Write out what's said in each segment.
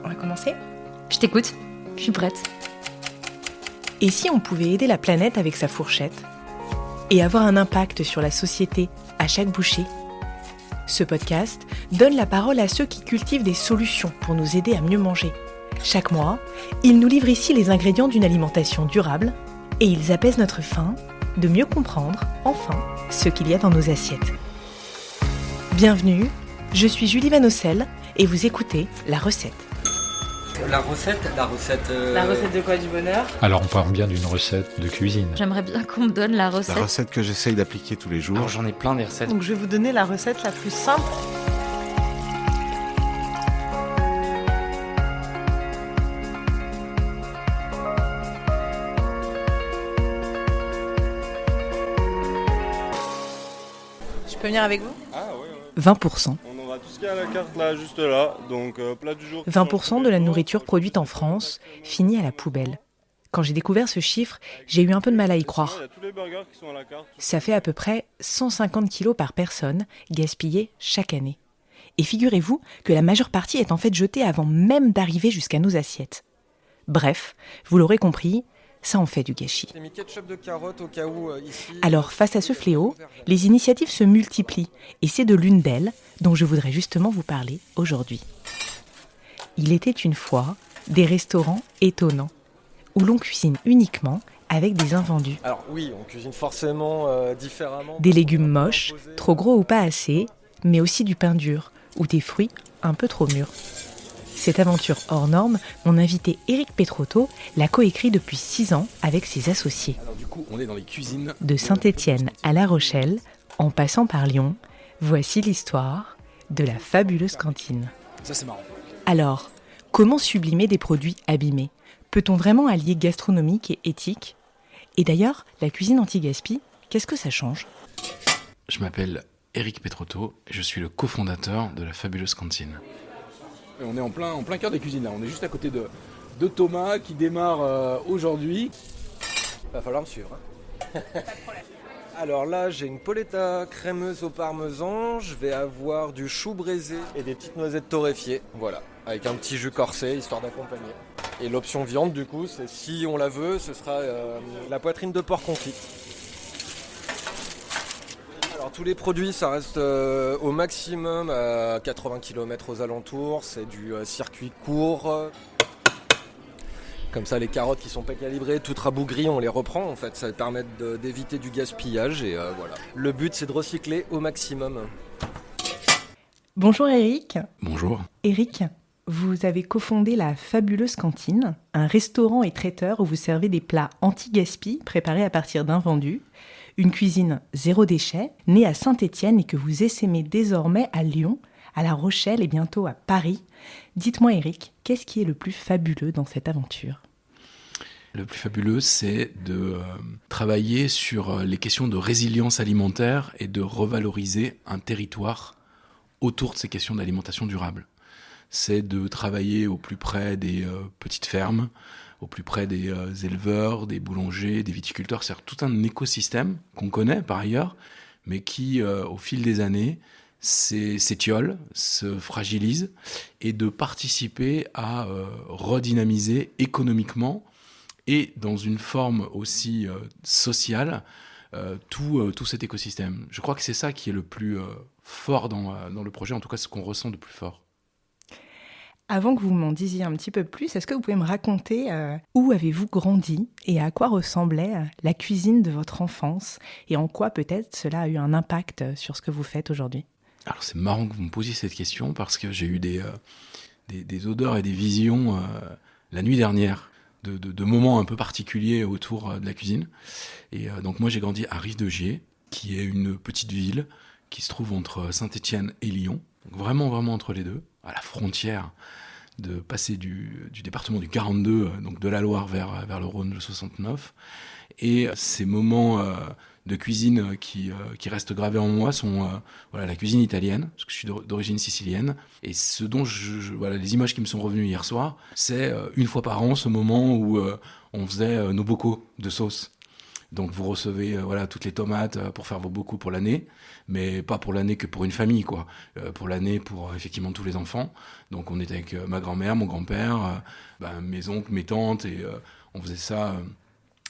On va commencer ? Je t'écoute, je suis prête. Et si on pouvait aider la planète avec sa fourchette et avoir un impact sur la société à chaque bouchée ? Ce podcast donne la parole à ceux qui cultivent des solutions pour nous aider à mieux manger. Chaque mois, ils nous livrent ici les ingrédients d'une alimentation durable et ils apaisent notre faim de mieux comprendre, enfin, ce qu'il y a dans nos assiettes. Bienvenue, je suis Julie Vanocelle et vous écoutez La Recette. La recette La recette de quoi, du bonheur ? Alors on parle bien d'une recette de cuisine. J'aimerais bien qu'on me donne la recette. La recette que j'essaye d'appliquer tous les jours. Alors j'en ai plein des recettes. Donc je vais vous donner la recette la plus simple. Je peux venir avec vous ? Ah ouais. 20%. On aura tout ce qu'il y a à la carte là, juste là. Donc plat du jour. 20% de la nourriture produite en France finit à la poubelle. Quand j'ai découvert ce chiffre, j'ai eu un peu de mal à y croire. Il y a tous les burgers qui sont à la carte. Ça fait à peu près 150 kilos par personne gaspillés chaque année. Et figurez-vous que la majeure partie est en fait jetée avant même d'arriver jusqu'à nos assiettes. Bref, vous l'aurez compris, ça en fait du gâchis. J'ai mis ketchup de carotte au cas où ici. Alors face à ce fléau, les initiatives se multiplient et c'est de l'une d'elles dont je voudrais justement vous parler aujourd'hui. Il était une fois des restaurants étonnants où l'on cuisine uniquement avec des invendus. Alors oui, on cuisine forcément différemment. Des légumes moches, trop gros ou pas assez, mais aussi du pain dur ou des fruits un peu trop mûrs. Cette aventure hors norme, mon invité Éric Petrotto l'a coécrit depuis 6 ans avec ses associés. Alors du coup, on est dans les cuisines. De Saint-Étienne à La Rochelle, en passant par Lyon, voici l'histoire de la fabuleuse cantine. Ça c'est marrant. Alors, comment sublimer des produits abîmés ? Peut-on vraiment allier gastronomique et éthique ? Et d'ailleurs, la cuisine anti-gaspi, qu'est-ce que ça change ? Je m'appelle Éric Petrotto et je suis le cofondateur de la fabuleuse cantine. Et on est en plein cœur des cuisines là, on est juste à côté de Thomas qui démarre aujourd'hui. Va falloir me suivre. Alors là, j'ai une polenta crémeuse au parmesan, je vais avoir du chou braisé et des petites noisettes torréfiées, voilà, avec un petit jus corsé histoire d'accompagner. Et l'option viande du coup, c'est si on la veut, ce sera la poitrine de porc confit. Alors tous les produits, ça reste au maximum à 80 km aux alentours, c'est du circuit court. Comme ça, les carottes qui sont pas calibrées, toutes rabougries, on les reprend en fait, ça permet d'éviter du gaspillage et voilà. Le but, c'est de recycler au maximum. Bonjour Éric. Bonjour. Éric, vous avez cofondé la Fabuleuse Cantine, un restaurant et traiteur où vous servez des plats anti-gaspi préparés à partir d'invendus. Une cuisine zéro déchet, née à Saint-Étienne et que vous essaimez désormais à Lyon, à La Rochelle et bientôt à Paris. Dites-moi Éric, qu'est-ce qui est le plus fabuleux dans cette aventure ? Le plus fabuleux, c'est de travailler sur les questions de résilience alimentaire et de revaloriser un territoire autour de ces questions d'alimentation durable. C'est de travailler au plus près des petites fermes, au plus près des éleveurs, des boulangers, des viticulteurs. C'est tout un écosystème qu'on connaît par ailleurs, mais qui, au fil des années, s'étiole, se fragilise, et de participer à redynamiser économiquement et dans une forme aussi sociale tout cet écosystème. Je crois que c'est ça qui est le plus fort dans le projet, en tout cas ce qu'on ressent de plus fort. Avant que vous m'en disiez un petit peu plus, est-ce que vous pouvez me raconter où avez-vous grandi et à quoi ressemblait la cuisine de votre enfance et en quoi peut-être cela a eu un impact sur ce que vous faites aujourd'hui ? Alors c'est marrant que vous me posiez cette question parce que j'ai eu des odeurs et des visions la nuit dernière de moments un peu particuliers autour de la cuisine. Et donc moi j'ai grandi à Rive-de-Gier, qui est une petite ville qui se trouve entre Saint-Étienne et Lyon, donc vraiment entre les deux, à la frontière de passer du département du 42, donc de la Loire vers le Rhône, le 69. Et ces moments de cuisine qui restent gravés en moi sont la cuisine italienne, parce que je suis d'origine sicilienne. Et ce dont les images qui me sont revenues hier soir, c'est une fois par an ce moment où on faisait nos bocaux de sauce. Donc vous recevez toutes les tomates pour faire vos bocaux pour l'année, mais pas pour l'année que pour une famille, quoi. Pour l'année, pour effectivement tous les enfants. Donc on était avec ma grand-mère, mon grand-père, mes oncles, mes tantes, et on faisait ça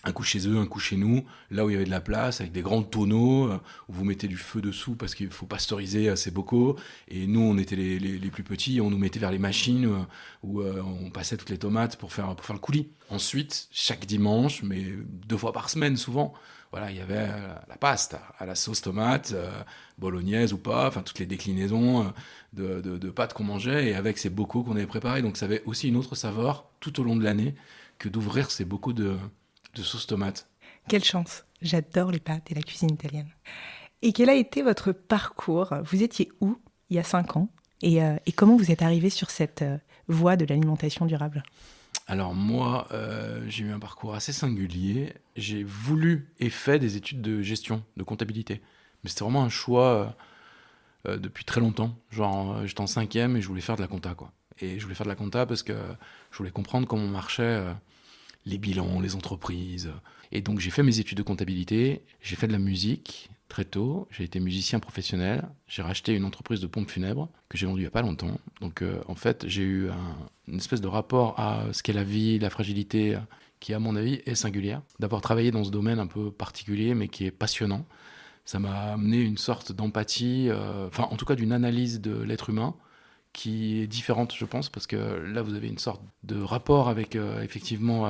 un coup chez eux, un coup chez nous, là où il y avait de la place, avec des grands tonneaux, où vous mettez du feu dessous parce qu'il faut pasteuriser ces bocaux. Et nous, on était les plus petits, on nous mettait vers les machines où on passait toutes les tomates pour faire le coulis. Ensuite, chaque dimanche, mais 2 fois par semaine souvent, il y avait la pasta à la sauce tomate, bolognaise ou pas, enfin toutes les déclinaisons de pâtes qu'on mangeait, et avec ces bocaux qu'on avait préparés. Donc ça avait aussi une autre saveur tout au long de l'année que d'ouvrir ces bocaux de sauce tomate. Quelle chance. J'adore les pâtes et la cuisine italienne. Et quel a été votre parcours ? Vous étiez où il y a 5 ans ? Et comment vous êtes arrivé sur cette voie de l'alimentation durable ? Alors moi, j'ai eu un parcours assez singulier. J'ai voulu et fait des études de gestion, de comptabilité. Mais c'était vraiment un choix depuis très longtemps. J'étais en 5e et je voulais faire de la compta, quoi. Et je voulais faire de la compta parce que je voulais comprendre comment marchait les bilans, les entreprises. Et donc j'ai fait mes études de comptabilité, j'ai fait de la musique très tôt, j'ai été musicien professionnel, j'ai racheté une entreprise de pompes funèbres que j'ai vendue il n'y a pas longtemps. Donc en fait j'ai eu une espèce de rapport à ce qu'est la vie, la fragilité, qui à mon avis est singulière. D'avoir travaillé dans ce domaine un peu particulier mais qui est passionnant, ça m'a amené une sorte d'empathie, en tout cas d'une analyse de l'être humain, qui est différente, je pense, parce que là, vous avez une sorte de rapport avec, effectivement,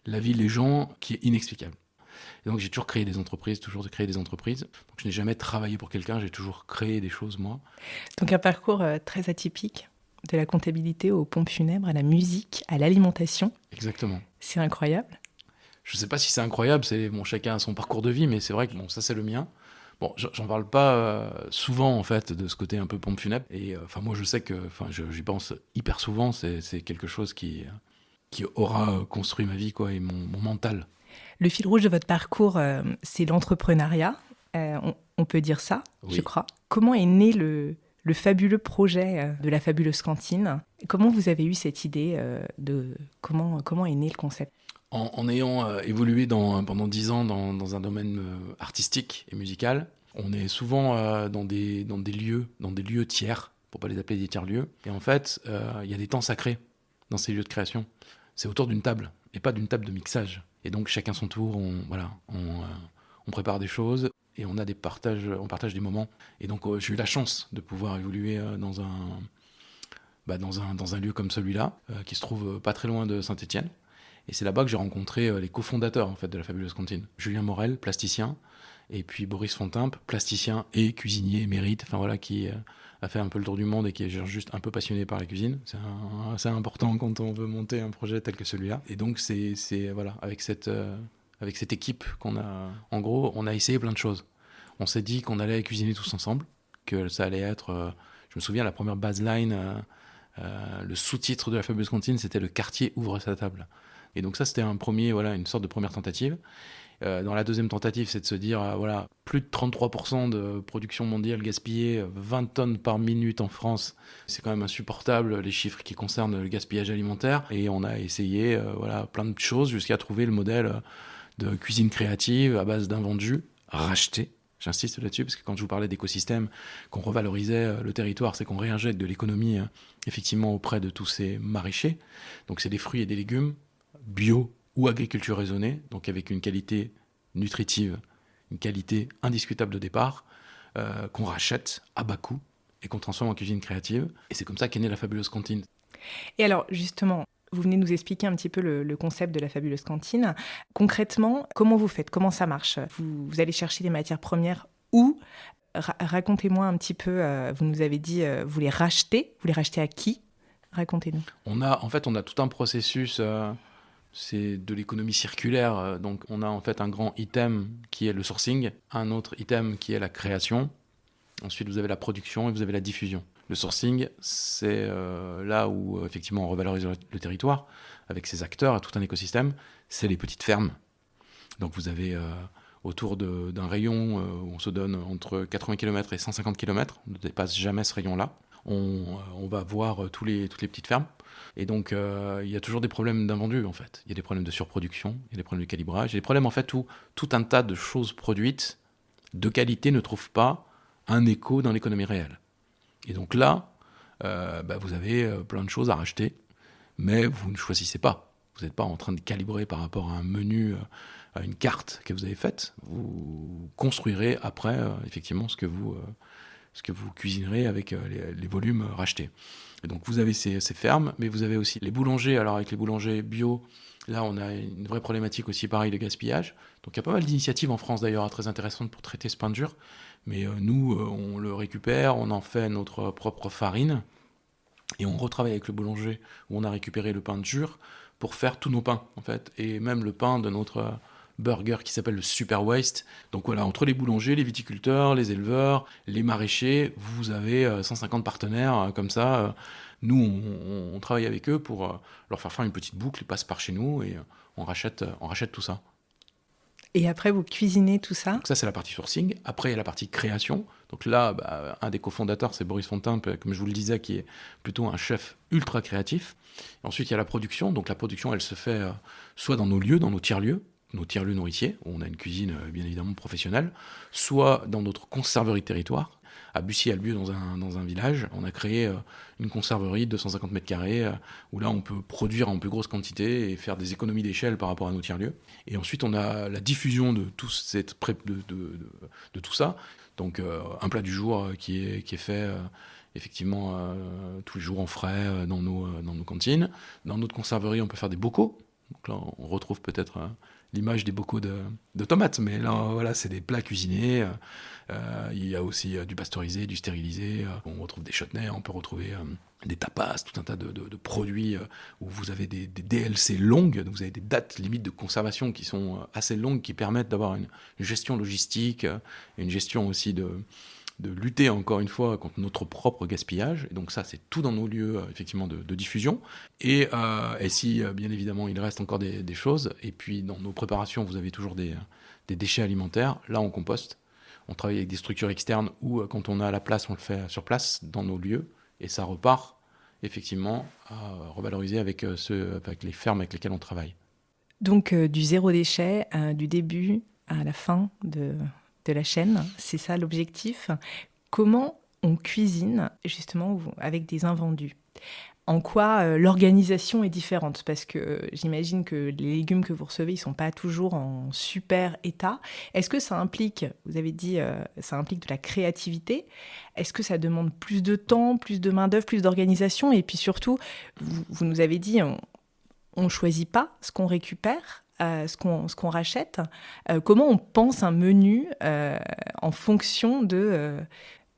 la vie, les gens, qui est inexplicable. Et donc, j'ai toujours créé des entreprises. Donc, je n'ai jamais travaillé pour quelqu'un, j'ai toujours créé des choses, moi. Donc, un parcours très atypique, de la comptabilité aux pompes funèbres, à la musique, à l'alimentation. Exactement. C'est incroyable. Je ne sais pas si c'est incroyable, chacun a son parcours de vie, mais c'est vrai que ça, c'est le mien. Bon, j'en parle pas souvent, en fait, de ce côté un peu pompe funèbre. Et moi, je sais que j'y pense hyper souvent. C'est quelque chose qui aura construit ma vie, quoi, et mon mental. Le fil rouge de votre parcours, c'est l'entrepreneuriat. On peut dire ça, oui. Je crois. Comment est né le fabuleux projet de la fabuleuse cantine ? Comment vous avez eu cette idée comment est né le concept ? En ayant évolué pendant 10 ans dans un domaine artistique et musical, on est souvent dans des lieux tiers, pour pas les appeler des tiers-lieux. Et en fait, il y a des temps sacrés dans ces lieux de création. C'est autour d'une table, et pas d'une table de mixage. Et donc, chacun son tour, on prépare des choses, et on partage des moments. Et donc, j'ai eu la chance de pouvoir évoluer dans un lieu comme celui-là, qui se trouve pas très loin de Saint-Étienne. Et c'est là-bas que j'ai rencontré les cofondateurs, en fait, de la fabuleuse cantine. Julien Morel, plasticien, et puis Boris Fontimpe, plasticien et cuisinier émérite, qui a fait un peu le tour du monde et qui est juste un peu passionné par la cuisine. C'est assez important quand on veut monter un projet tel que celui-là. Et donc c'est avec cette équipe qu'on a, en gros, on a essayé plein de choses. On s'est dit qu'on allait cuisiner tous ensemble, que ça allait être, je me souviens, la première baseline, le sous-titre de la fabuleuse cantine, c'était le quartier ouvre sa table. Et donc ça, c'était une sorte de première tentative. Dans la deuxième tentative, c'est de se dire, plus de 33% de production mondiale gaspillée, 20 tonnes par minute en France. C'est quand même insupportable, les chiffres qui concernent le gaspillage alimentaire. Et on a essayé plein de choses jusqu'à trouver le modèle de cuisine créative à base d'invendus rachetés. J'insiste là-dessus parce que quand je vous parlais d'écosystème, qu'on revalorisait le territoire, c'est qu'on réinjecte de l'économie effectivement auprès de tous ces maraîchers. Donc c'est des fruits et des légumes bio ou agriculture raisonnée, donc avec une qualité nutritive, une qualité indiscutable de départ, qu'on rachète à bas coût et qu'on transforme en cuisine créative. Et c'est comme ça qu'est née la fabuleuse cantine. Et alors justement, vous venez nous expliquer un petit peu le concept de la fabuleuse cantine. Concrètement, comment vous faites ? Comment ça marche ? Vous allez chercher des matières premières où ? Racontez-moi un petit peu, vous nous avez dit, vous les rachetez à qui ? Racontez-nous. On a tout un processus... c'est de l'économie circulaire. Donc, on a en fait un grand item qui est le sourcing, un autre item qui est la création. Ensuite, vous avez la production et vous avez la diffusion. Le sourcing, c'est là où, effectivement, on revalorise le territoire avec ses acteurs et tout un écosystème. C'est les petites fermes. Donc, vous avez autour d'un rayon où on se donne entre 80 km et 150 km. On ne dépasse jamais ce rayon-là. on va voir toutes les petites fermes. Et donc, il y a toujours des problèmes d'invendus, en fait. Il y a des problèmes de surproduction, il y a des problèmes de calibrage, il y a des problèmes, en fait, où tout un tas de choses produites de qualité ne trouvent pas un écho dans l'économie réelle. Et donc là, vous avez plein de choses à racheter, mais vous ne choisissez pas. Vous n'êtes pas en train de calibrer par rapport à un menu, à une carte que vous avez faite. Vous construirez après, effectivement, ce que vous cuisinerez avec les volumes rachetés. Et donc vous avez ces fermes, mais vous avez aussi les boulangers. Alors avec les boulangers bio, là on a une vraie problématique aussi pareil de gaspillage. Donc il y a pas mal d'initiatives en France d'ailleurs très intéressantes pour traiter ce pain dur. Mais nous, on le récupère, on en fait notre propre farine. Et on retravaille avec le boulanger où on a récupéré le pain dur pour faire tous nos pains en fait. Et même le pain de notre burger qui s'appelle le Super Waste. Donc voilà, entre les boulangers, les viticulteurs, les éleveurs, les maraîchers, vous avez 150 partenaires comme ça. Nous, on travaille avec eux pour leur faire une petite boucle, ils passent par chez nous et on rachète tout ça. Et après, vous cuisinez tout ça? Donc ça, c'est la partie sourcing. Après, il y a la partie création. Donc là, un des cofondateurs, c'est Boris Fontaine, comme je vous le disais, qui est plutôt un chef ultra créatif. Et ensuite, il y a la production. Donc la production, elle se fait soit dans nos lieux, dans nos tiers-lieux nourriciers, où on a une cuisine bien évidemment professionnelle, soit dans notre conserverie de territoire. À Bussy-Albieux, dans un village, on a créé une conserverie de 250 mètres carrés, où là on peut produire en plus grosse quantité et faire des économies d'échelle par rapport à nos tiers-lieux. Et ensuite on a la diffusion de tout ça. Donc un plat du jour qui est fait effectivement tous les jours en frais dans nos cantines. Dans notre conserverie, on peut faire des bocaux. Donc là, on retrouve peut-être l'image des bocaux de tomates, mais là, voilà, c'est des plats cuisinés. Il y a aussi du pasteurisé, du stérilisé. On retrouve des chutneys, on peut retrouver des tapas, tout un tas de produits où vous avez des DLC longues. Donc vous avez des dates limites de conservation qui sont assez longues, qui permettent d'avoir une gestion logistique, une gestion aussi de lutter encore une fois contre notre propre gaspillage. Et donc ça, c'est tout dans nos lieux effectivement de diffusion. Et si, bien évidemment, il reste encore des choses, et puis dans nos préparations, vous avez toujours des déchets alimentaires. Là, on composte. On travaille avec des structures externes où, quand on a la place, on le fait sur place, dans nos lieux. Et ça repart, effectivement, à revaloriser avec les fermes avec lesquelles on travaille. Donc, du zéro déchet, du début à la fin de la chaîne, c'est ça l'objectif. Comment on cuisine justement avec des invendus? En quoi l'organisation est différente? Parce que j'imagine que les légumes que vous recevez, ils ne sont pas toujours en super état. Est-ce que ça implique, vous avez dit, ça implique de la créativité? Est-ce que ça demande plus de temps, plus de main-d'œuvre, plus d'organisation? Et puis surtout, vous nous avez dit, on ne choisit pas ce qu'on récupère, ce qu'on rachète. Comment on pense un menu en fonction de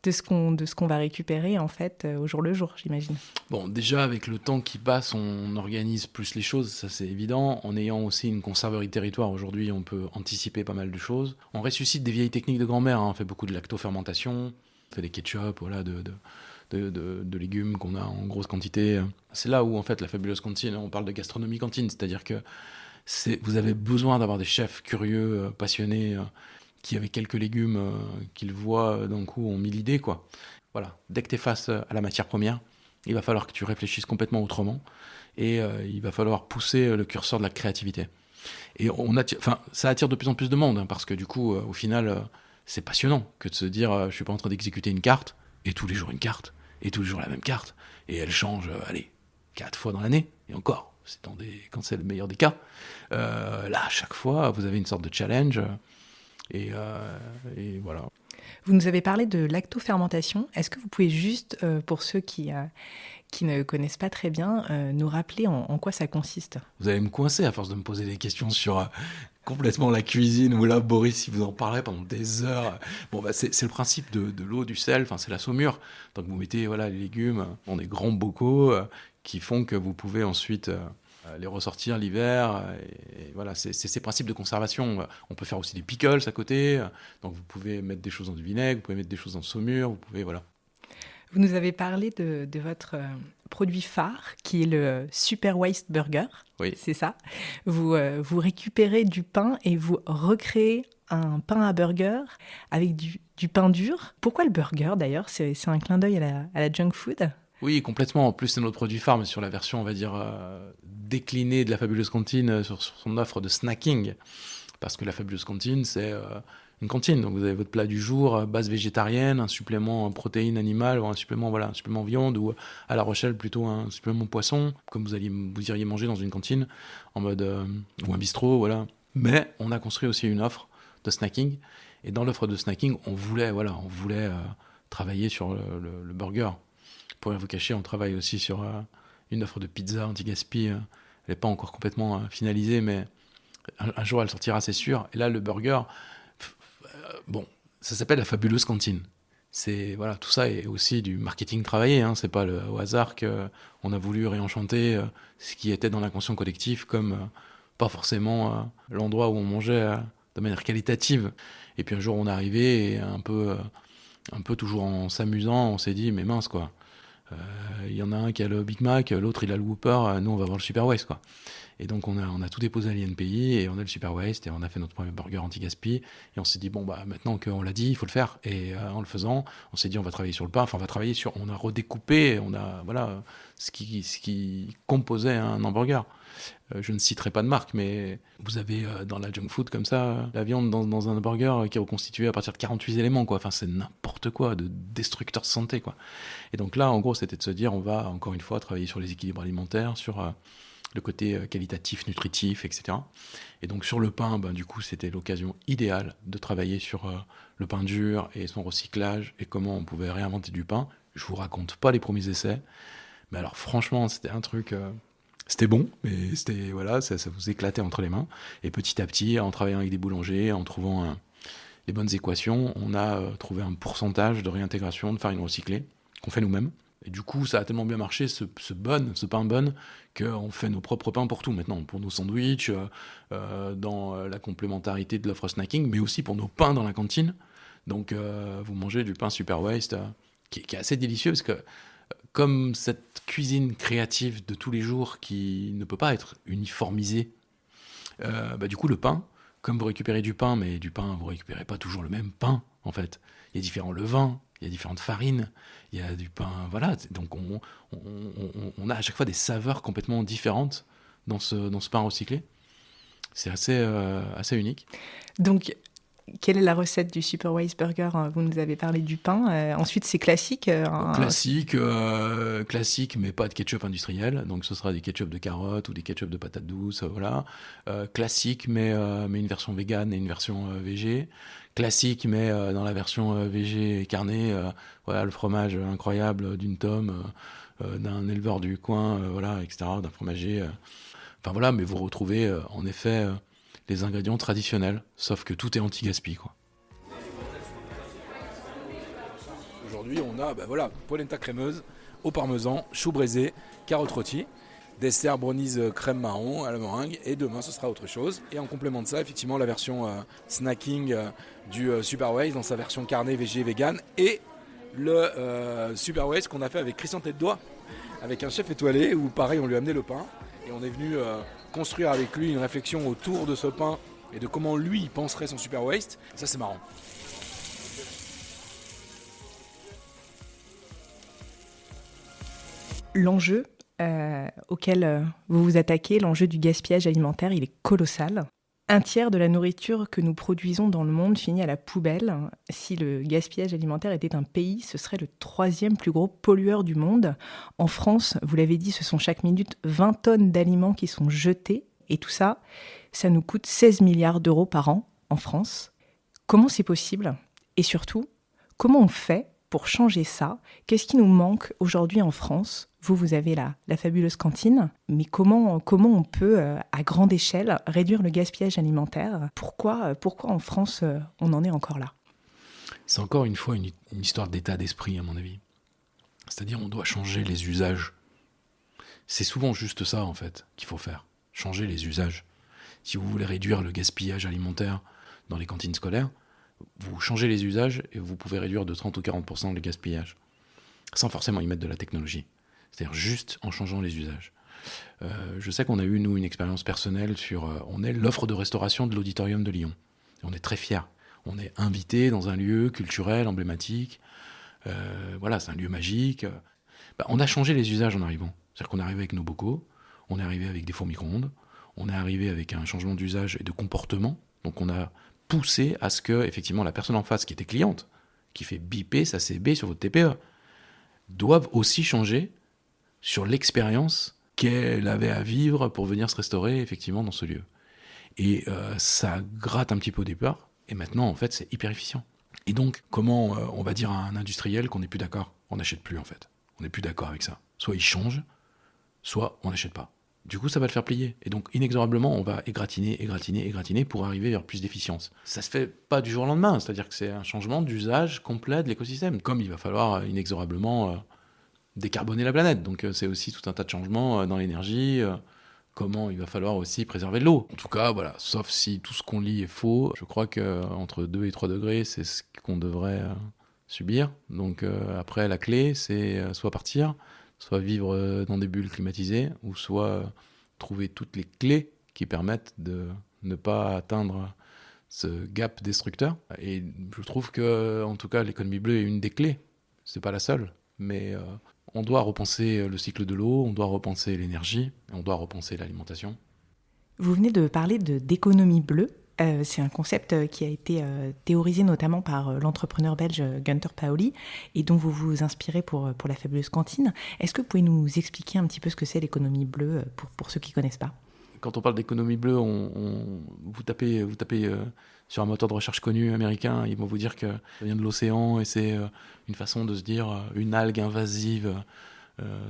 ce qu'on va récupérer en fait au jour le jour, j'imagine? Bon, déjà avec le temps qui passe, on organise plus les choses, ça c'est évident. En ayant aussi une conserverie de territoire, aujourd'hui on peut anticiper pas mal de choses. On ressuscite des vieilles techniques de grand-mère, on fait beaucoup de lactofermentation, on fait des ketchup, voilà, de légumes qu'on a en grosse quantité. C'est là où en fait la fabuleuse cantine, on parle de gastronomie cantine, c'est-à-dire que vous avez besoin d'avoir des chefs curieux, passionnés, qui avec quelques légumes qu'ils voient d'un coup ont mis l'idée, quoi. Voilà, dès que tu es face à la matière première, il va falloir que tu réfléchisses complètement autrement et il va falloir pousser le curseur de la créativité. Et ça attire de plus en plus de monde, hein, parce que du coup, au final, c'est passionnant que de se dire je suis pas en train d'exécuter une carte, et tous les jours une carte, et tous les jours la même carte, et elle change, 4 fois dans l'année, et encore, quand c'est le meilleur des cas. Là, à chaque fois, vous avez une sorte de challenge. Et voilà. Vous nous avez parlé de lactofermentation. Est-ce que vous pouvez juste, pour ceux qui ne connaissent pas très bien, nous rappeler en quoi ça consiste? Vous allez me coincer à force de me poser des questions sur complètement la cuisine, ou là, Boris, si vous en parlerez pendant des heures. Bon, c'est le principe de l'eau, du sel, c'est la saumure. Donc vous mettez les légumes dans des grands bocaux qui font que vous pouvez ensuite les ressortir l'hiver, et voilà, c'est ces principes de conservation. On peut faire aussi des pickles à côté, donc vous pouvez mettre des choses dans du vinaigre, vous pouvez mettre des choses dans saumure, vous pouvez, voilà. Vous nous avez parlé de votre produit phare, qui est le Super Waste Burger, oui. C'est ça. Vous récupérez du pain et vous recréez un pain à burger avec du du pain dur. Pourquoi le burger d'ailleurs ? C'est un clin d'œil à la junk food ? Oui, complètement. En plus, c'est notre produit phare, mais sur la version, on va dire, déclinée de la Fabuleuse Cantine, sur son offre de snacking. Parce que la Fabuleuse Cantine, c'est une cantine. Donc, vous avez votre plat du jour, base végétarienne, un supplément en protéines animales, ou un supplément viande, ou à La Rochelle, plutôt un supplément poisson, comme vous iriez manger dans une cantine, en mode, ou un bistrot, voilà. Mais on a construit aussi une offre de snacking. Et dans l'offre de snacking, on voulait travailler sur le burger. Pour rien vous cacher, on travaille aussi sur une offre de pizza anti-gaspi. Elle n'est pas encore complètement finalisée, mais un jour elle sortira, c'est sûr. Et là, le burger, ça s'appelle la Fabuleuse Cantine. Tout ça est aussi du marketing travaillé. Hein. C'est pas au hasard qu'on a voulu réenchanter ce qui était dans l'inconscient collectif comme pas forcément l'endroit où on mangeait de manière qualitative. Et puis un jour, on est arrivé et un peu toujours en s'amusant, on s'est dit, mais mince quoi. Il y en a un qui a le Big Mac, l'autre il a le Whopper, nous on va voir le Super Waste quoi. Et donc on a tout déposé à l'INPI et on a le Super Waste et on a fait notre premier burger anti-gaspi et on s'est dit maintenant qu'on l'a dit il faut le faire et en le faisant on s'est dit on va travailler sur le pain, on a redécoupé, ce qui composait un hamburger. Je ne citerai pas de marque, mais vous avez dans la junk food comme ça, la viande dans un burger qui est reconstituée à partir de 48 éléments, quoi. Enfin, c'est n'importe quoi, de destructeur de santé, quoi. Et donc là, en gros, c'était de se dire, on va encore une fois travailler sur les équilibres alimentaires, sur le côté qualitatif, nutritif, etc. Et donc sur le pain, du coup, c'était l'occasion idéale de travailler sur le pain dur et son recyclage et comment on pouvait réinventer du pain. Je vous raconte pas les premiers essais, mais alors franchement, c'était un truc... C'était bon, mais ça vous éclatait entre les mains. Et petit à petit, en travaillant avec des boulangers, en trouvant les bonnes équations, on a trouvé un pourcentage de réintégration de farine recyclée qu'on fait nous-mêmes. Et du coup, ça a tellement bien marché, ce pain bon, qu'on fait nos propres pains pour tout maintenant, pour nos sandwichs, dans la complémentarité de l'offre snacking, mais aussi pour nos pains dans la cantine. Donc, vous mangez du pain Super Waste, qui est assez délicieux, parce que comme cette cuisine créative de tous les jours qui ne peut pas être uniformisée, du coup, le pain, comme vous récupérez du pain, mais du pain, vous récupérez pas toujours le même pain, en fait. Il y a différents levains, il y a différentes farines, il y a du pain, voilà. Donc, on a à chaque fois des saveurs complètement différentes dans ce pain recyclé. C'est assez unique. Donc, quelle est la recette du Super Waste Burger ? Vous nous avez parlé du pain. Ensuite, c'est classique. Classique, mais pas de ketchup industriel. Donc, ce sera des ketchup de carottes ou des ketchup de patates douces, voilà. Classique, mais une version végane et une version végé. Classique, mais dans la version végé et carné, le fromage incroyable d'une tome, d'un éleveur du coin, etc., d'un fromager. Mais vous retrouvez en effet les ingrédients traditionnels, sauf que tout est anti-gaspi, quoi. Aujourd'hui, on a polenta crémeuse, au parmesan, chou braisé, carottes rôties, dessert brownies crème marron à la meringue, et demain ce sera autre chose. Et en complément de ça, effectivement, la version snacking du Super Waste dans sa version carné, végé, vegan, et le Super Waste qu'on a fait avec Christian Tête-Doigt, avec un chef étoilé, où pareil, on lui a amené le pain, et on est venu construire avec lui une réflexion autour de ce pain et de comment lui il penserait son Super Waste. Ça, c'est marrant. L'enjeu auquel vous vous attaquez, l'enjeu du gaspillage alimentaire, il est colossal. 1/3 de la nourriture que nous produisons dans le monde finit à la poubelle. Si le gaspillage alimentaire était un pays, ce serait le 3e plus gros pollueur du monde. En France, vous l'avez dit, ce sont chaque minute 20 tonnes d'aliments qui sont jetés. Et tout ça, ça nous coûte 16 milliards d'euros par an en France. Comment c'est possible ? Et surtout, comment on fait pour changer ça ? Qu'est-ce qui nous manque aujourd'hui en France ? Vous avez la fabuleuse cantine, mais comment on peut, à grande échelle, réduire le gaspillage alimentaire ? Pourquoi en France, on en est encore là ? C'est encore une fois une histoire d'état d'esprit, à mon avis. C'est-à-dire, on doit changer les usages. C'est souvent juste ça, en fait, qu'il faut faire. Changer les usages. Si vous voulez réduire le gaspillage alimentaire dans les cantines scolaires, vous changez les usages et vous pouvez réduire de 30 ou 40% le gaspillage, sans forcément y mettre de la technologie. C'est-à-dire juste en changeant les usages. Je sais qu'on a eu, nous, une expérience personnelle on est l'offre de restauration de l'auditorium de Lyon. Et on est très fiers. On est invité dans un lieu culturel, emblématique. Voilà, c'est un lieu magique. On a changé les usages en arrivant. C'est-à-dire qu'on est arrivé avec nos bocaux, on est arrivé avec des fours micro-ondes, on est arrivé avec un changement d'usage et de comportement. Donc on a poussé à ce que, effectivement, la personne en face qui était cliente, qui fait biper sa CB sur votre TPE, doive aussi changer sur l'expérience qu'elle avait à vivre pour venir se restaurer, effectivement, dans ce lieu. Et ça gratte un petit peu au départ, et maintenant, en fait, c'est hyper efficient. Et donc, comment on va dire à un industriel qu'on n'est plus d'accord ? On n'achète plus, en fait. On n'est plus d'accord avec ça. Soit il change, soit on n'achète pas. Du coup, ça va le faire plier. Et donc, inexorablement, on va égratigner pour arriver vers plus d'efficience. Ça se fait pas du jour au lendemain, c'est-à-dire que c'est un changement d'usage complet de l'écosystème. Comme il va falloir inexorablement décarboner la planète. Donc, c'est aussi tout un tas de changements dans l'énergie, comment il va falloir aussi préserver de l'eau. En tout cas, voilà, sauf si tout ce qu'on lit est faux, je crois qu'entre 2 et 3 degrés, c'est ce qu'on devrait subir. Donc, après, la clé, c'est soit partir, soit vivre dans des bulles climatisées, ou soit trouver toutes les clés qui permettent de ne pas atteindre ce gap destructeur. Et je trouve que, en tout cas, l'économie bleue est une des clés. C'est pas la seule, mais on doit repenser le cycle de l'eau, on doit repenser l'énergie, et on doit repenser l'alimentation. Vous venez de parler d'économie bleue. C'est un concept qui a été théorisé notamment par l'entrepreneur belge Gunther Pauli et dont vous vous inspirez pour la fabuleuse cantine. Est-ce que vous pouvez nous expliquer un petit peu ce que c'est l'économie bleue pour ceux qui ne connaissent pas ? Quand on parle d'économie bleue, vous tapez sur un moteur de recherche connu américain, ils vont vous dire que ça vient de l'océan et c'est une façon de se dire une algue invasive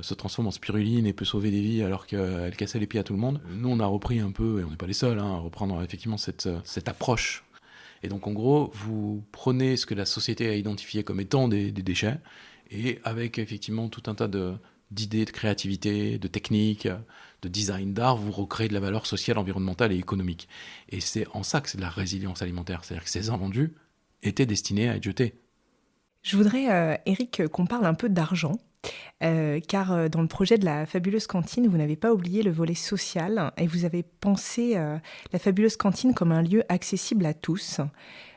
se transforme en spiruline et peut sauver des vies alors qu'elle cassait les pieds à tout le monde. Nous, on a repris un peu, et on n'est pas les seuls, à reprendre effectivement cette approche. Et donc, en gros, vous prenez ce que la société a identifié comme étant des déchets, et avec effectivement tout un tas d'idées, de créativité, de techniques, de design d'art, vous recréez de la valeur sociale, environnementale et économique. Et c'est en ça que c'est de la résilience alimentaire. C'est-à-dire que ces invendus étaient destinés à être jetés. Je voudrais, Eric, qu'on parle un peu d'argent. Car dans le projet de la fabuleuse cantine, vous n'avez pas oublié le volet social et vous avez pensé la fabuleuse cantine comme un lieu accessible à tous.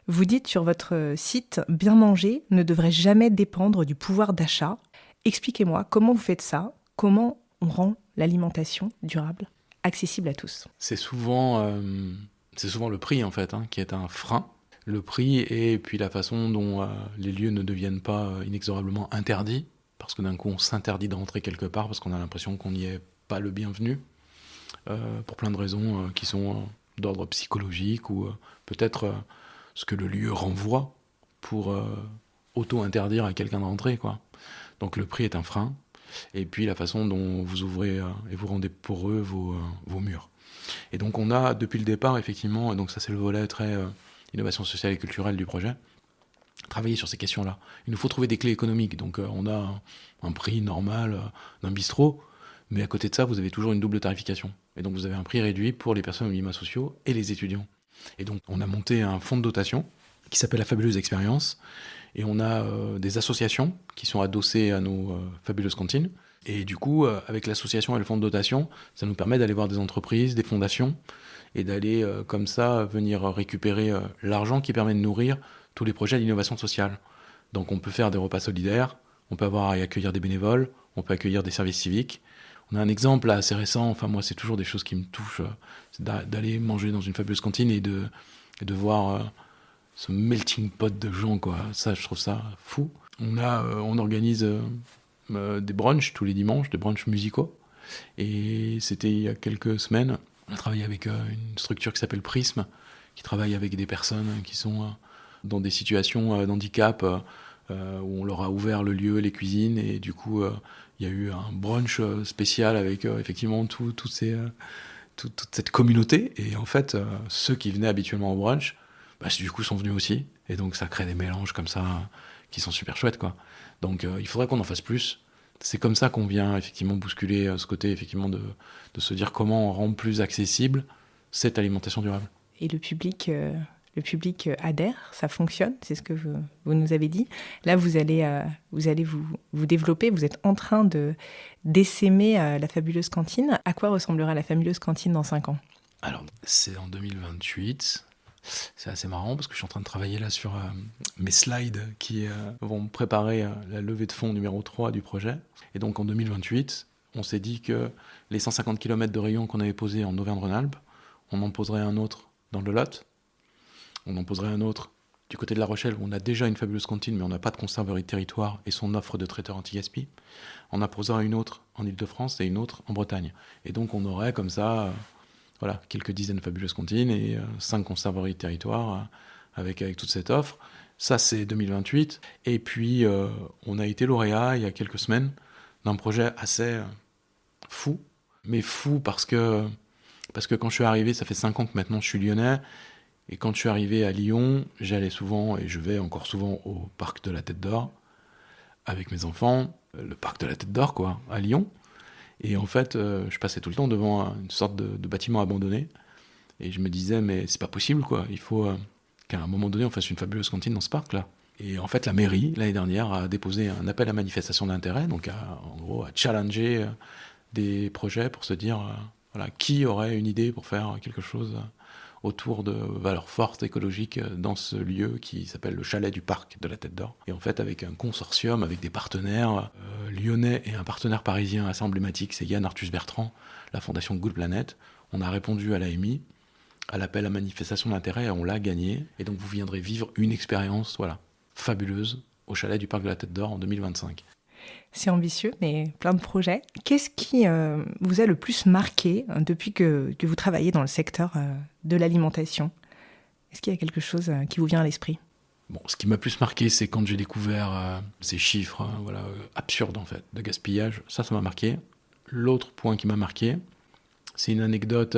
Vous dites sur votre site « Bien manger ne devrait jamais dépendre du pouvoir d'achat ». Expliquez-moi comment vous faites ça, comment on rend l'alimentation durable accessible à tous. C'est souvent le prix en fait qui est un frein. Le prix et puis la façon dont les lieux ne deviennent pas inexorablement interdits. Parce que d'un coup, on s'interdit de rentrer quelque part parce qu'on a l'impression qu'on n'y est pas le bienvenu, pour plein de raisons qui sont d'ordre psychologique ou peut-être ce que le lieu renvoie pour auto-interdire à quelqu'un de rentrer, quoi. Donc le prix est un frein, et puis la façon dont vous ouvrez et vous rendez poreux vos murs. Et donc on a, depuis le départ, effectivement, et donc ça c'est le volet très innovation sociale et culturelle du projet, travailler sur ces questions-là. Il nous faut trouver des clés économiques. Donc on a un prix normal d'un bistrot, mais à côté de ça, vous avez toujours une double tarification. Et donc vous avez un prix réduit pour les personnes aux minima sociaux et les étudiants. Et donc on a monté un fonds de dotation qui s'appelle la Fabuleuse Expérience. Et on a des associations qui sont adossées à nos fabuleuses cantines. Et du coup, avec l'association et le fonds de dotation, ça nous permet d'aller voir des entreprises, des fondations, et d'aller comme ça venir récupérer l'argent qui permet de nourrir tous les projets d'innovation sociale. Donc on peut faire des repas solidaires, on peut avoir à accueillir des bénévoles, on peut accueillir des services civiques. On a un exemple là, assez récent, enfin moi c'est toujours des choses qui me touchent, c'est d'aller manger dans une fabuleuse cantine et de voir ce melting pot de gens, quoi. Ça, je trouve ça fou. On organise des brunchs tous les dimanches, des brunchs musicaux. Et c'était il y a quelques semaines, on a travaillé avec une structure qui s'appelle Prism, qui travaille avec des personnes qui sont dans des situations d'handicap, où on leur a ouvert le lieu, les cuisines, et du coup, il y a eu un brunch spécial avec effectivement toute cette communauté. Et en fait, ceux qui venaient habituellement au brunch, du coup, sont venus aussi. Et donc, ça crée des mélanges comme ça qui sont super chouettes, quoi. Donc, il faudrait qu'on en fasse plus. C'est comme ça qu'on vient effectivement bousculer ce côté effectivement de se dire comment on rend plus accessible cette alimentation durable. Et le public adhère, ça fonctionne, c'est ce que vous nous avez dit. Là, vous allez vous développer, vous êtes en train d'essaimer la fabuleuse cantine. À quoi ressemblera la fabuleuse cantine dans 5 ans ? Alors, c'est en 2028. C'est assez marrant parce que je suis en train de travailler là sur mes slides qui vont préparer la levée de fonds numéro 3 du projet. Et donc en 2028, on s'est dit que les 150 km de rayon qu'on avait posés en Auvergne-Rhône-Alpes, on en poserait un autre dans le Lot, on en poserait un autre du côté de La Rochelle où on a déjà une fabuleuse cantine mais on n'a pas de conserverie de territoire et son offre de traiteur anti-gaspi. On en posera une autre en Ile-de-France et une autre en Bretagne. Et donc on aurait comme ça... Voilà, quelques dizaines de fabuleuses cantines et 5 conserveries de territoire avec toute cette offre. Ça, c'est 2028. Et puis, on a été lauréat il y a quelques semaines d'un projet assez fou. Mais fou parce que quand je suis arrivé, ça fait 5 ans que maintenant je suis lyonnais. Et quand je suis arrivé à Lyon, j'allais souvent, et je vais encore souvent, au parc de la Tête d'Or avec mes enfants. Le parc de la Tête d'Or, quoi, à Lyon. Et en fait, je passais tout le temps devant une sorte de bâtiment abandonné. Et je me disais, mais c'est pas possible, quoi. Il faut qu'à un moment donné, on fasse une fabuleuse cantine dans ce parc-là. Et en fait, la mairie, l'année dernière, a déposé un appel à manifestation d'intérêt, donc en gros, à challenger des projets pour se dire, voilà, qui aurait une idée pour faire quelque chose autour de valeurs fortes écologiques dans ce lieu qui s'appelle le chalet du parc de la Tête d'Or. Et en fait, avec un consortium, avec des partenaires lyonnais et un partenaire parisien assez emblématique, c'est Yann Arthus Bertrand, la fondation Good Planet, on a répondu à l'AMI, à l'appel à manifestation d'intérêt, et on l'a gagné. Et donc vous viendrez vivre une expérience, voilà, fabuleuse au chalet du parc de la Tête d'Or en 2025. C'est ambitieux, mais plein de projets. Qu'est-ce qui vous a le plus marqué depuis que vous travaillez dans le secteur de l'alimentation ? Est-ce qu'il y a quelque chose qui vous vient à l'esprit ? Bon, ce qui m'a plus marqué, c'est quand j'ai découvert ces chiffres absurdes, en fait, de gaspillage. Ça m'a marqué. L'autre point qui m'a marqué, c'est une anecdote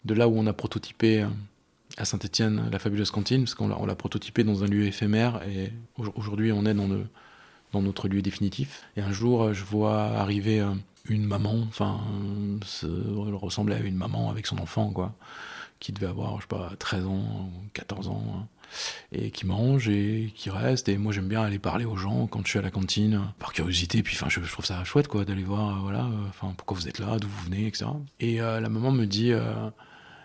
de là où on a prototypé à Saint-Étienne la fabuleuse cantine, parce qu'on l'a prototypé dans un lieu éphémère, et aujourd'hui, on est dans notre lieu définitif. Et un jour, je vois arriver une maman, elle ressemblait à une maman avec son enfant, quoi, qui devait avoir, je sais pas, 13 ans ou 14 ans, et qui mange et qui reste. Et moi, j'aime bien aller parler aux gens quand je suis à la cantine, par curiosité. Puis, je trouve ça chouette, quoi, d'aller voir, pourquoi vous êtes là, d'où vous venez, etc. Et la maman me dit...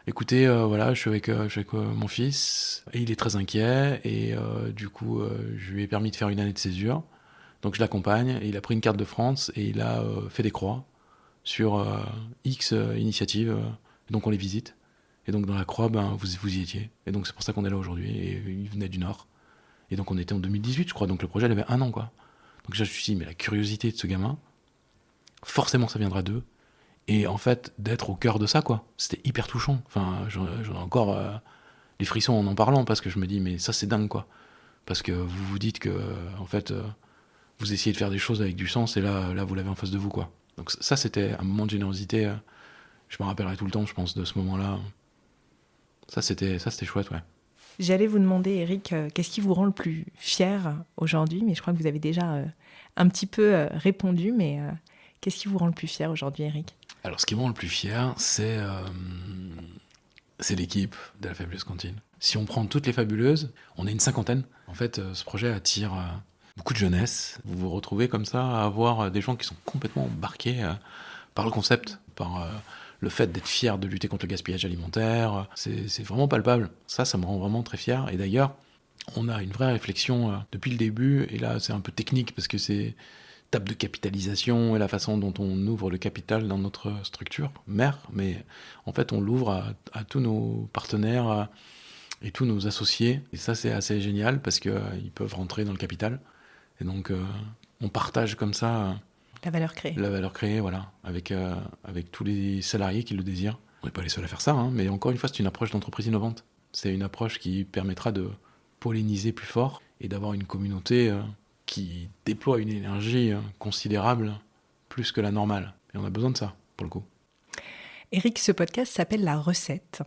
Écoutez, je suis avec mon fils, et il est très inquiet, et du coup, je lui ai permis de faire une année de césure. Donc je l'accompagne, et il a pris une carte de France, et il a fait des croix sur X initiatives, donc on les visite. Et donc dans la croix, vous y étiez. Et donc c'est pour ça qu'on est là aujourd'hui, et il venait du Nord. Et donc on était en 2018, je crois, donc le projet il avait 1 an, quoi. Donc je me suis dit, mais la curiosité de ce gamin, forcément ça viendra d'eux. Et en fait, d'être au cœur de ça, quoi. C'était hyper touchant. J'en ai encore les frissons en parlant, parce que je me dis, mais ça, c'est dingue, quoi. Parce que vous vous dites que, en fait, vous essayez de faire des choses avec du sens, et là vous l'avez en face de vous, quoi. Donc ça, c'était un moment de générosité. Je me rappellerai tout le temps, je pense, de ce moment-là. Ça, c'était chouette, ouais. J'allais vous demander, Eric, qu'est-ce qui vous rend le plus fier aujourd'hui ? Mais je crois que vous avez déjà un petit peu répondu, mais qu'est-ce qui vous rend le plus fier aujourd'hui, Eric ? Alors, ce qui me rend le plus fier, c'est l'équipe de la fabuleuse cantine. Si on prend toutes les fabuleuses, on est une 50aine. En fait, ce projet attire beaucoup de jeunesse. Vous vous retrouvez comme ça à avoir des gens qui sont complètement embarqués par le concept, par le fait d'être fier de lutter contre le gaspillage alimentaire. C'est vraiment palpable. Ça me rend vraiment très fier. Et d'ailleurs, on a une vraie réflexion depuis le début. Et là, c'est un peu technique parce que c'est table de capitalisation et la façon dont on ouvre le capital dans notre structure mère, mais en fait on l'ouvre à tous nos partenaires et tous nos associés, et ça c'est assez génial parce qu'ils peuvent rentrer dans le capital, et donc on partage comme ça la valeur créée, voilà, avec tous les salariés qui le désirent. On n'est pas les seuls à faire ça, mais encore une fois c'est une approche d'entreprise innovante, c'est une approche qui permettra de polliniser plus fort et d'avoir une communauté qui déploie une énergie considérable, plus que la normale. Et on a besoin de ça, pour le coup. Eric, ce podcast s'appelle La Recette.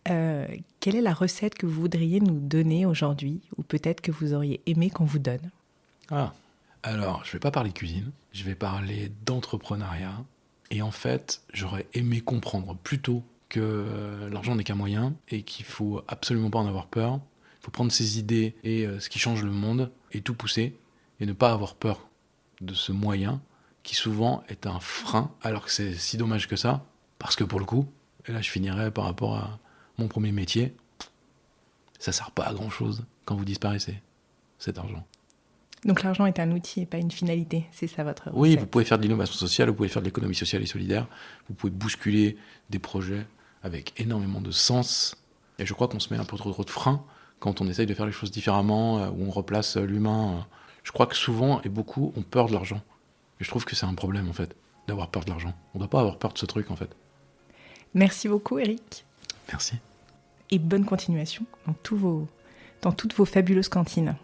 Quelle est la recette que vous voudriez nous donner aujourd'hui, ou peut-être que vous auriez aimé qu'on vous donne ? Alors, je ne vais pas parler cuisine, je vais parler d'entrepreneuriat. Et en fait, j'aurais aimé comprendre plus tôt que l'argent n'est qu'un moyen, et qu'il ne faut absolument pas en avoir peur. Il faut prendre ses idées et ce qui change le monde, et tout pousser. Et ne pas avoir peur de ce moyen qui souvent est un frein, alors que c'est si dommage que ça, parce que pour le coup, et là je finirai par rapport à mon premier métier, ça sert pas à grand-chose quand vous disparaissez, cet argent. Donc l'argent est un outil et pas une finalité, c'est ça votre recette. Oui, vous pouvez faire de l'innovation sociale, vous pouvez faire de l'économie sociale et solidaire, vous pouvez bousculer des projets avec énormément de sens. Et je crois qu'on se met un peu trop de freins quand on essaye de faire les choses différemment, où on replace l'humain. Je crois que souvent et beaucoup ont peur de l'argent. Et je trouve que c'est un problème en fait, d'avoir peur de l'argent. On ne doit pas avoir peur de ce truc en fait. Merci beaucoup Eric. Merci. Et bonne continuation dans toutes vos fabuleuses cantines.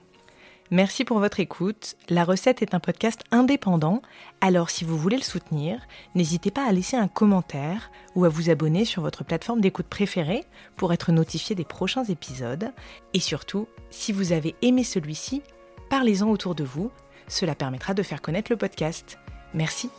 Merci pour votre écoute. La recette est un podcast indépendant, alors si vous voulez le soutenir, n'hésitez pas à laisser un commentaire ou à vous abonner sur votre plateforme d'écoute préférée pour être notifié des prochains épisodes. Et surtout, si vous avez aimé celui-ci, parlez-en autour de vous, cela permettra de faire connaître le podcast. Merci.